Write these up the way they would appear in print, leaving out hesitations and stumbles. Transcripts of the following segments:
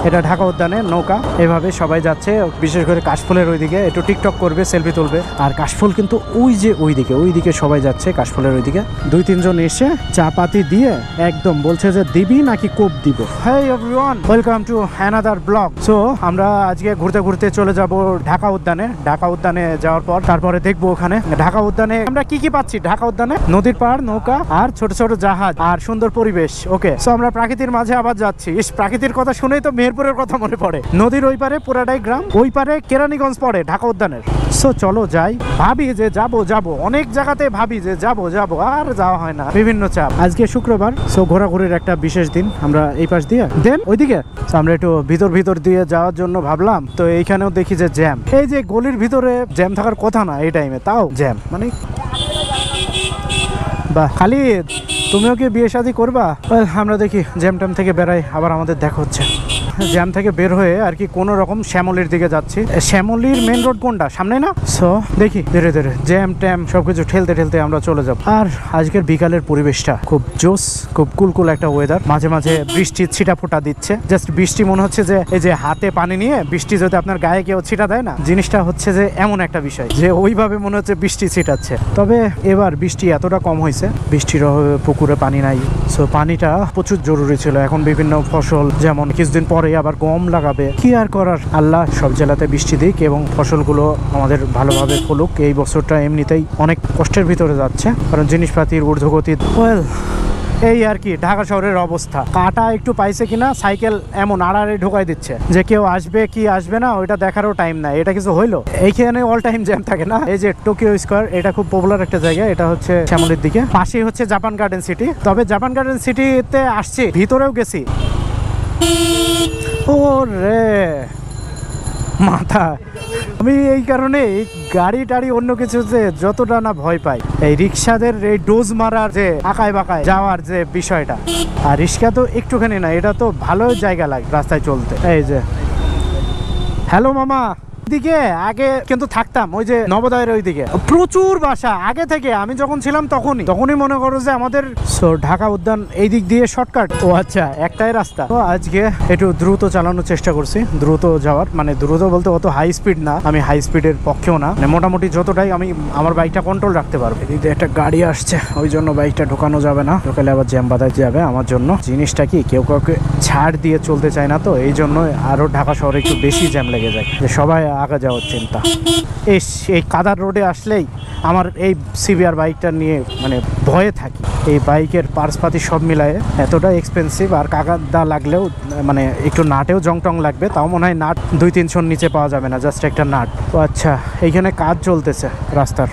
এটা ঢাকা উদ্যানে নৌকা, এভাবে সবাই যাচ্ছে, বিশেষ করে কাশফুলের ওইদিকে একটু টিকটক করবে, সেলফি তুলবে। আর কাশফুল কিন্তু ওইদিকে সবাই যাচ্ছে কাশফুলের ওইদিকে। 2-3 জন এসে চা পাতি দিয়ে একদম বলছে যে দিবি নাকি কোপ দিব। হেই everyone, welcome to another blog. So আমরা আজকে ঘুরতে ঘুরতে চলে যাব ঢাকা উদ্যানে। ঢাকা উদ্যানে যাওয়ার পর তারপরে দেখবো ওখানে ঢাকা উদ্যানে আমরা কি কি পাচ্ছি। ঢাকা উদ্যানে নদীর পাড়, নৌকা আর ছোট ছোট জাহাজ আর সুন্দর পরিবেশ। ওকে, সো আমরা প্রাকৃতির মাঝে আবার যাচ্ছি। প্রাকৃতির কথা শুনেই তো মেহেরপুরের কথা মনে পড়ে। নদীর ওই পারে পুরাটাই গ্রাম, ওই পারে কেরানীগঞ্জ পড়ে ঢাকা উদ্যানের। সো চলো যাই। ভাবি যে যাবো অনেক জায়গাতে, ভাবি যে যাবো আর যাওয়া হয় না, বিভিন্ন চাপ। আজকে শুক্রবার, সো ঘোরাঘুরির একটা বিশেষ দিন। আমরা এই পাশ দিয়ে দেন ওইদিকে আমরা একটু ভিতর দিয়ে যাওয়ার জন্য ভাবলাম। তো এইখানেও দেখি যে জ্যাম। এই যে গলির ভিতরে জ্যাম থাকার কথা না এই টাইমে, তাও জ্যাম। মানে বাহ, খালি তুমিও কি বিয়ে শাদী করবা? আমরা দেখি জ্যাম ট্যাম থেকে বেড়াই, আবার আমাদের দেখা হচ্ছে। জ্যাম থেকে বের হয়ে আর কি কোনো রকম শ্যামলির দিকে যাচ্ছি। শ্যামলির মেন রোড কোনটা? সামনে না? সো দেখি ধীরে ধীরে জ্যাম ট্যাম সবকিছু ঠেলতে আমরা চলে যাব। আর আজকের বিকালের পরিবেশটা খুব জোস, খুব কুলকুল একটা ওয়েদার। মাঝে মাঝে বৃষ্টি ছিটা ফোটা দিচ্ছে। জাস্ট বৃষ্টি মনে হচ্ছে যে এই যে হাতে পানি নিয়ে বৃষ্টি যদি আপনার গায়ে কেউ ছিটা দেয় না, জিনিসটা হচ্ছে যে এমন একটা বিষয় যে ওইভাবে মনে হচ্ছে বৃষ্টি ছিটাচ্ছে। তবে এবার বৃষ্টি এতটা কম হয়েছে, বৃষ্টির অভাবে পুকুরে পানি নাই। সো পানিটা প্রচুর জরুরি ছিল। এখন বিভিন্ন ফসল, যেমন কিছুদিন পরে আবার গম লাগাবে, কি আর করার। আল্লাহ সব জেলাতে বৃষ্টি দিক এবং ফসলগুলো আমাদের ভালোভাবে ফলুক। এই বছরটা এমনিতেই অনেক কষ্টের ভিতরে যাচ্ছে, কারণ জিনিসপাতির ঊর্ধ্বগতি। এই আর কি ঢাকা শহরের অবস্থা। কাটা একটু পাইছে কিনা, সাইকেল এমন আড়াআড়ি ঢোকাই দিচ্ছে যে কেউ আসবে কি আসবে না ওইটা দেখারও টাইম নাই। এটা কিছু হইলো? এইখানে অল টাইম জ্যাম থাকে না। এই যে টোকিও স্কোয়ার, এটা খুব পপুলার একটা জায়গা। এটা হচ্ছে শ্যামলির দিকে, পাশেই হচ্ছে জাপান গার্ডেন সিটি। তবে জাপান গার্ডেন সিটিতে আসছি, ভিতরেও গেছি। ও রে মাথা, আমি এই কারণে গাড়ি টাড়ি অন্য কিছুতে যতটা না ভয় পাই, এই রিক্সাদের এই ডোজ মারার যে আকায় বাকায় যাওয়ার যে বিষয়টা। আর রিক্সা তো একটুখানি না, এটা তো ভালো জায়গা লাগে রাস্তায় চলতে। এই যে হ্যালো মামা, দিকে আগে কিন্তু থাকতাম ওই যে নবোদয়ের ওইদিকে, প্রচুর বাসা আগে থেকে। আমি যখন ছিলাম তখনই মনে করো যে আমাদের ঢাকা উদ্যান এই দিক দিয়ে শর্টকাট। ও আচ্ছা, একটাই রাস্তা। তো আজকে একটু দ্রুত চালানোর চেষ্টা করছি, দ্রুত যাওয়ার। মানে দ্রুত বলতে অত হাই স্পিড না, আমি হাই স্পিডের পক্ষেও না। মানে মোটামুটি যতটাই আমি আমার বাইকটা কন্ট্রোল রাখতে পারবো। এদিকে একটা গাড়ি আসছে, ওই জন্য বাইকটা ঢোকানো যাবে না, ঢোকালে আবার জ্যাম বাঁধাতে যাবে আমার জন্য। জিনিসটা কি, কেউ কাউকে ছাড় দিয়ে চলতে চায় না, তো এই জন্য আরো ঢাকা শহরে একটু বেশি জ্যাম লেগে যায়, যে সবাই আগে যাওয়ার চিন্তা। এই কাদার রোডে আসলেই আমার এই সিবিআর বাইকটা নিয়ে মানে ভয়ে থাকি। এই বাইকের পার্সপাতি সব মিলায়ে এতটা এক্সপেন্সিভ, আর কাদা লাগলেও মানে একটু নাটেও জং টং লাগবে, তাও মনে হয় নাট 2-300 নিচে পাওয়া যাবে না, জাস্ট একটা নাট। তো আচ্ছা, এইখানে কাজ চলতেছে রাস্তার।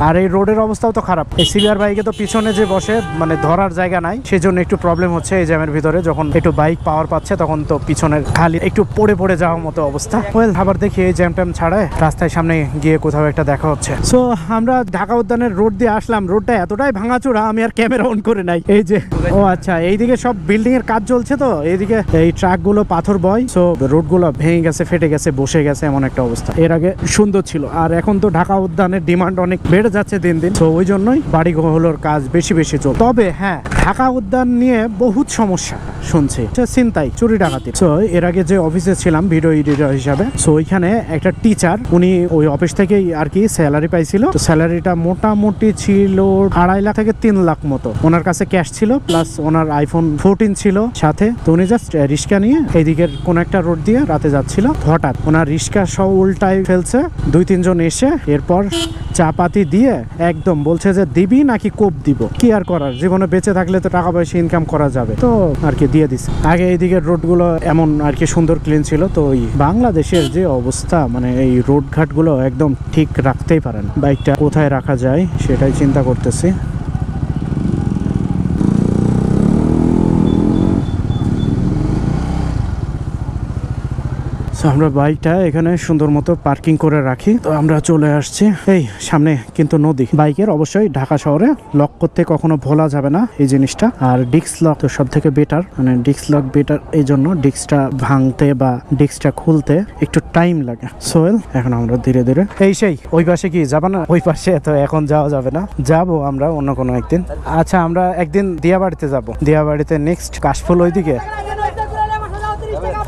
আর এই রোডের অবস্থাও তো খারাপ। এই সিবিআর বাইকে তো পিছনে যে বসে মানে ধরার জায়গা নাই, সেজন্য একটু প্রবলেম হচ্ছে এই জ্যামের ভিতরে। যখন একটু বাইক পাওয়ার পাচ্ছে তখন তো পিছনের খালি একটু পড়ে যাওয়ার মতো অবস্থা। ওয়েল, আবার দেখি এই জ্যাম ট্যাম ছাড়ায় রাস্তায় সামনে গিয়ে কোথাও একটা দেখা হচ্ছে। সো আমরা ঢাকা উদ্যানের রোড দিয়ে আসলাম। রোডটা এতটাই ভাঙাচোরা, আমি আর ক্যামেরা অন করে নাই। এই যে ও আচ্ছা, এইদিকে সব বিল্ডিং এর কাজ চলছে, তো এইদিকে এই ট্রাক গুলো পাথর বয়। সো রোড গুলো ভেঙে গেছে, ফেটে গেছে, বসে গেছে, এমন একটা অবস্থা। এর আগে সুন্দর ছিল, আর এখন তো ঢাকা উদ্যানের ডিমান্ড অনেক বেড়ে যাচ্ছে দিন দিন। তো ওই জন্যই বাড়ি ঘরের কাজ বেশি চল। তবে হ্যাঁ, ঢাকা উদ্যান নিয়ে বহুত সমস্যা শুনছি, ছিনতাই, চুরি ডাকাতি। সো এর আগে যে অফিসে ছিলাম ভিডিও এডিটর হিসাবে, সো ওইখানে একটা টিচার, উনি ওই অফিস থেকেই আর কি স্যালারি পাইছিল। তো স্যালারিটা মোটামুটি ছিল 2.5 লাখ থেকে 3 লাখ মতো। ওনার কাছে ক্যাশ ছিল, প্লাস ওনার iPhone 14 ছিল সাথে। তো উনি জাস্ট রিক্সা নিয়ে এইদিকের কোন একটা রোড দিয়ে রাতে যাচ্ছিল। হঠাৎ ওনার রিক্সা সব উল্টায় ফেলছে 2-3 জন এসে। এরপর চা পাতি দিয়ে একদম বলছে যে দিবি নাকি কোপ দিব। কি আর করার, জীবনে বেঁচে থাকলে তো টাকা পয়সা ইনকাম করা যাবে, তো আর কি দিয়ে দিছে। আগে এইদিকের রোডগুলো এমন আর কি সুন্দর ক্লিন ছিল। তো ওই বাংলাদেশের যে অবস্থা, মানে এই রোড ঘাট গুলো একদম ঠিক রাখতেই পারেন। বাইকটা কোথায় রাখা যায় সেটাই চিন্তা করতেছি। আমরা বাইকটা এখানে সুন্দর মতো পার্কিং করে রাখি। তো আমরা চলে আসছি, এই সামনে কিন্তু নদী। বাইকের অবশ্যই ঢাকা শহরে লক করতে কখনো ভোলা যাবে না এই জিনিসটা। আর ডিস্ক লক তো সব থেকে বেটার, মানে ডিস্ক লক বেটার এই জন্য ডিস্কটা ভাঙতে বা ডিস্কটা খুলতে একটু টাইম লাগে। সোয়েল, এখন আমরা ধীরে ধীরে সেই ওই পাশে কি যাবা না? ওই পাশে তো এখন যাওয়া যাবে না, যাবো আমরা অন্য কোনো একদিন। আচ্ছা, আমরা একদিন দিয়াবাড়িতে যাবো। দিয়াবাড়িতে নেক্সট কাশফুল ওইদিকে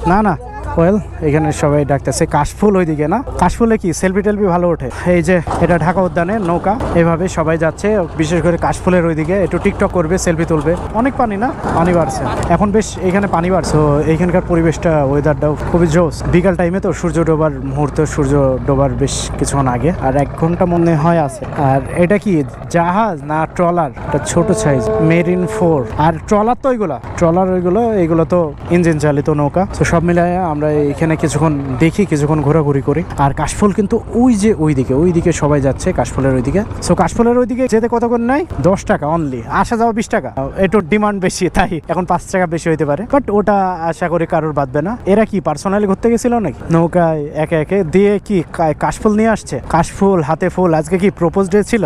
না না ওয়েল এখানে সবাই ডাকতেছে কাশফুল ওইদিকে না, কাশফুলে কি সেলফি টেলফি ভালো ওঠে। এই যে এটা ঢাকা উদ্যানের নৌকা, এভাবে সবাই যাচ্ছে, বিশেষ করে কাশফুলের ওইদিকে একটু টিকটক করবে, সেলফি তুলবে। অনেক পানি না, পানি বাড়ছে এখন, বেশ এখানে পানি বাড়ছে। তো এইখানকার পরিবেশটা, ওয়েদারটাও খুবই জোস। বিকাল টাইমে তো সূর্য ডোবার মুহূর্ত, সূর্য ডোবার বেশ কিছুক্ষণ আগে, আর 1 ঘন্টা মনে হয় আছে। আর এটা কি জাহাজ না ট্রলার? এটা ছোট সাইজ, মেরিন 4। আর ট্রলার তো এইগুলো তো ইঞ্জিন চালিত নৌকা। তো সব মিলায় আমরা এখানে কিছুক্ষণ দেখি, কিছুক্ষণ ঘোরাঘুরি করি। আর কাশফুল কিন্তু ওই যে ওইদিকে সবাই যাচ্ছে কাশফুলের ওইদিকে। সো কাশফুলের ওইদিকে যেতে কত করে নেয়? 10 টাকা অনলি, আসা যাওয়া 20 টাকা। একটু ডিমান্ড বেশি, তাই এখন 5 টাকা বেশি হইতে পারে, বাট ওটা আশা করি কারোর বাদবে না। এরা কি পার্সোনালি ঘুরতে গেছিল নাকি নৌকায় একে একে দিয়ে? কি কাশফুল নিয়ে আসছে, কাশফুল হাতে ফুল। আজকে কি প্রপোজ ডে ছিল?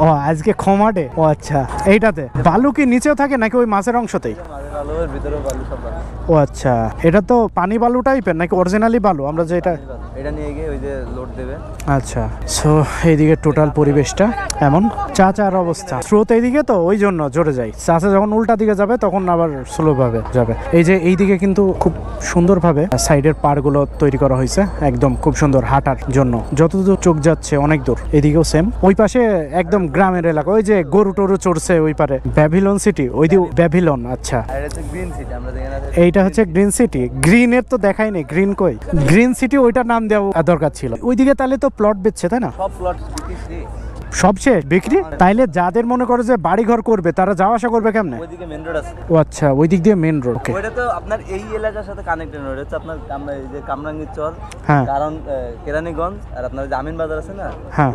ও আজকে ক্ষমা ডে। ও আচ্ছা, এইটাতে বালু কি নিচেও থাকে নাকি ওই মাছের অংশতেই? ও আচ্ছা, এটা তো পানি বালু টাইপের নাকি অরিজিনালি বালু? আমরা যে এটা নিয়ে গিয়ে ওই যে লোড দেবে। আচ্ছা, সো এইদিকে টোটাল পরিবেশটা এমন। চাচার অবস্থা স্রোত এইদিকে, তো ওই জন্য জোরে যায়। চাচা যখন উল্টা দিকে যাবে তখন আবার স্লো ভাবে যাবে। এই যে এইদিকে কিন্তু খুব সুন্দরভাবে সাইডের পাড়গুলো তৈরি করা হয়েছে, একদম খুব সুন্দর হাঁটার জন্য। যতদূর চোখ যাচ্ছে অনেক দূর। এদিকেও সেম। ওই পাশে একদম গ্রামের এলাকা, ওই যে গরু টরু চড়ছে ওই পারে। ব্যাভিলন সিটি, ওই দিকে ব্যাভিলন। আচ্ছা, এইটা হচ্ছে গ্রিন সিটি। গ্রিনের তো দেখাই নেই, গ্রিন কই? গ্রিন সিটি ওইটার নাম দেওয়া দরকার ছিল। ওইদিকে তাহলে তো প্লট বেচছে, তাই না? সব প্লট সব শেষ বিক্রি। তাইলে যাদের মনে করে যে বাড়ি ঘর করবে তারা যাওয়া আসা করবে কেমনে? ওইদিকে মেইন রোড আছে। ও আচ্ছা, ওই দিক দিয়ে মেইন রোড। ওকে, ওইটা তো আপনার এই এলাকার সাথে কানেক্টেড রোড হচ্ছে আপনার এই যে কামরাঙ্গীর চর, হ্যাঁ, কারণ কেরানীগঞ্জ আর আপনার যে আমিন বাজার আছে না,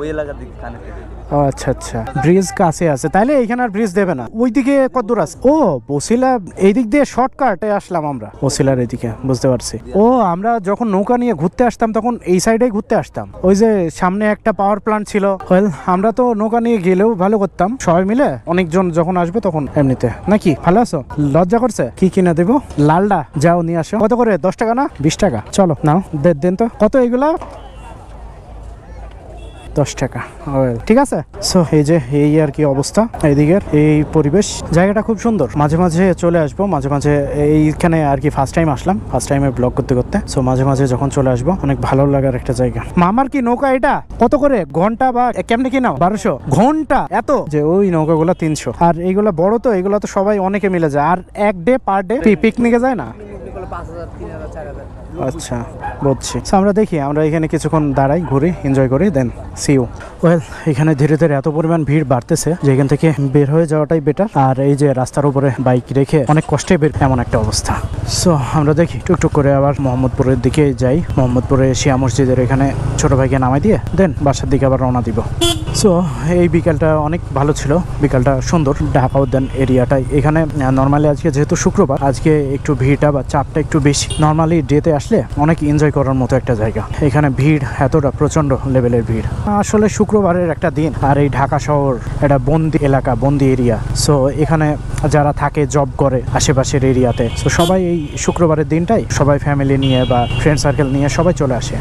ওই এলাকার দিকে কানেক্টেড। ও আচ্ছা আচ্ছা, ব্রিজ কাছে আছে, তাইলে এইখানে আর ব্রিজ দেবে না। ওইদিকে কত দূর আছে? ও বসিলা, এই দিক দিয়ে শর্টকাটে আসলাম আমরা বসিলার এদিকে, বুঝতে পারছি। ও আমরা যখন নৌকা নিয়ে ঘুরতে আসতাম তখন এই সাইডে ঘুরতে আসতাম। ওই যে সামনে একটা পাওয়ার প্ল্যান্ট ছিল। ওয়েল, আমরা তো নৌকা নিয়ে গেলেও ভালো করতাম সবাই মিলে, অনেকজন যখন আসবে তখন। এমনিতে নাকি ভালো আছো? লজ্জা করছে? কি কিনা দেবো? লালডা যাও নিয়ে আসো। কত করে? 10 টাকা না 20 টাকা? চলো নাও, দেন তো। কত এগুলা? 10 টাকা। ঠিক আছে। সো এই যে এই আর কি অবস্থা এইদিকের, এই পরিবেশ। জায়গাটা খুব সুন্দর। মাঝে মাঝে চলে আসবো, মাঝে মাঝে এইখানে আর কি ফার্স্ট টাইম আসলাম, ফার্স্ট টাইমে ব্লগ করতে করতে। সো মাঝে মাঝে যখন চলে আসবো, অনেক ভালো লাগার একটা জায়গা। মামার কি নৌকা এটা? কত করে ঘন্টা বা কেমনে কি নাও? 1200 ঘন্টা? এত? যে ওই নৌকাগুলো 300। আর এইগুলো বড় তো, এগুলো তো সবাই অনেকে মিলে যায়। আর এক ডে পার ডে পিকনিকে যায় না? 5000, 3000, 4000। আচ্ছা, বুঝছি। আমরা দেখি, আমরা এখানে কিছুক্ষণ দাঁড়াই, ঘুরি, এনজয় করি, দেন সি ইউ। ওয়েল, এখানে ধীরে ধীরে এত পরিমাণ ভিড় বাড়তেছে যে এখান থেকে বের হয়ে যাওয়াটাই বেটার। আর এই যে রাস্তার উপরে বাইক রেখে অনেক কষ্টে বের, এমন একটা অবস্থা। সো আমরা দেখি, টুকটুক করে আবার মোহাম্মদপুরের দিকে যাই। মোহাম্মদপুরে শিয়া মসজিদের এখানে ছোট ভাইকে নামাই দিয়ে দেন বাসার দিকে আবার রওনা দিব। সো এই বিকালটা অনেক ভালো ছিল, বিকালটা সুন্দর। ঢাকা উদ্যান এরিয়াটাই এখানে নর্মালি আজকে যেহেতু শুক্রবার, আজকে একটু ভিড়টা বা চাপটা একটু বেশি। নর্মালি ডেতে আসলে অনেক এনজয় করার মতো একটা জায়গা। এখানে ভিড় এতটা প্রচন্ড লেভেলের ভিড়। আসলে শুক্রবারের একটা দিন, আর এই ঢাকা শহর এটা বন্দি এলাকা, বন্দি এরিয়া। সো এখানে যারা থাকে, জব করে আশেপাশের এরিয়াতে, সো সবাই এই শুক্রবারের দিনটাই সবাই ফ্যামিলি নিয়ে বা ফ্রেন্ড সার্কেল নিয়ে সবাই চলে আসে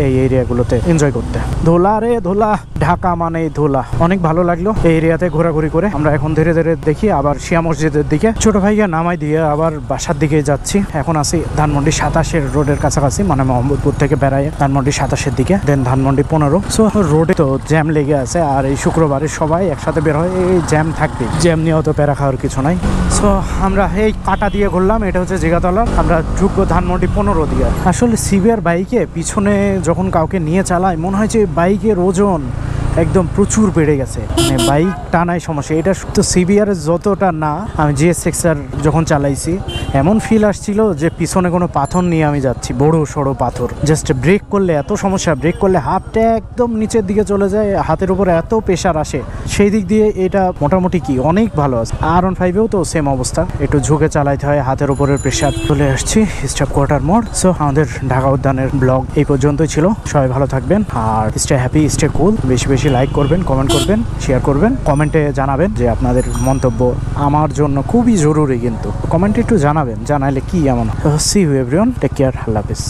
এই এরিয়াগুলোতে এনজয় করতে। ধুলা রে ধুলা, ঢাকা মানে ধুলা। অনেক ভালো লাগলো এই এরিয়াতে ঘোরাঘুরি করে। আমরা এখন ধীরে ধীরে দেখি আবার শিয়া মসজিদের দিকে ছোট ভাইকে নামাই দিয়ে আবার বাসার দিকে যাচ্ছি। এখন আছি ধানমন্ডি 27 রোডের কাছাকাছি, মানে মোহাম্মদপুর থেকে বেড়ায় ধানমন্ডি 27 দিকে, দেন ধানমন্ডি 15। সো রোডে তো জ্যাম লেগে আছে, আর এই শুক্রবারে সবাই একসাথে বের হয়, এই জ্যাম থাকবে। জ্যাম নিয়েও তো প্যারা খাওয়ার কিছু নাই। সো আমরা এই কাটা দিয়ে ঘুরলাম, এটা হচ্ছে জিগাতলা। আমরা ঢুকবো ধানমন্ডি 15 দিয়ে। আসলে সিবিআর বাইকে পিছনে যখন কাউকে নিয়ে চালায়, মনে হয় যে বাইকের ওজন একদম প্রচুর বেড়ে গেছে, মানে বাইক টানাই সমস্যা। এটা তো সিবিআর যতটা না, আমি GS6R যখন চালাইছি এমন ফিল আসছিল যে পিছনে কোনো পাথর নিয়ে আমি যাচ্ছি, বড় সড়ো পাথর। জাস্ট ব্রেক করলে এত সমস্যা, ব্রেক করলে হাতটা একদম নিচের দিকে চলে যায়, হাতের উপরে এত প্রেশার আসে। সেই দিক দিয়ে এটা মোটামুটি কি অনেক ভালো আছে। R15-এও তো সেম অবস্থা, একটু ঝুঁকে চালাইতে হয়, হাতের উপরের প্রেশার। চলে আসছি স্টপ কোয়ার্টার মোড়। সো আমাদের ঢাকা উদ্যানের ব্লগ এই পর্যন্তই ছিল। সবাই ভালো থাকবেন, আর স্টে হ্যাপি, স্টে কুল। বেশি বেশি লাইক করবেন, কমেন্ট করবেন, শেয়ার করবেন। কমেন্টে জানাবেন যে আপনাদের মন্তব্য আমার জন্য খুবই জরুরি, কিন্তু কমেন্টে একটু জানাবেন, জানাইলে কি এমন। See you everyone, take care, আল্লাহ হাফেজ।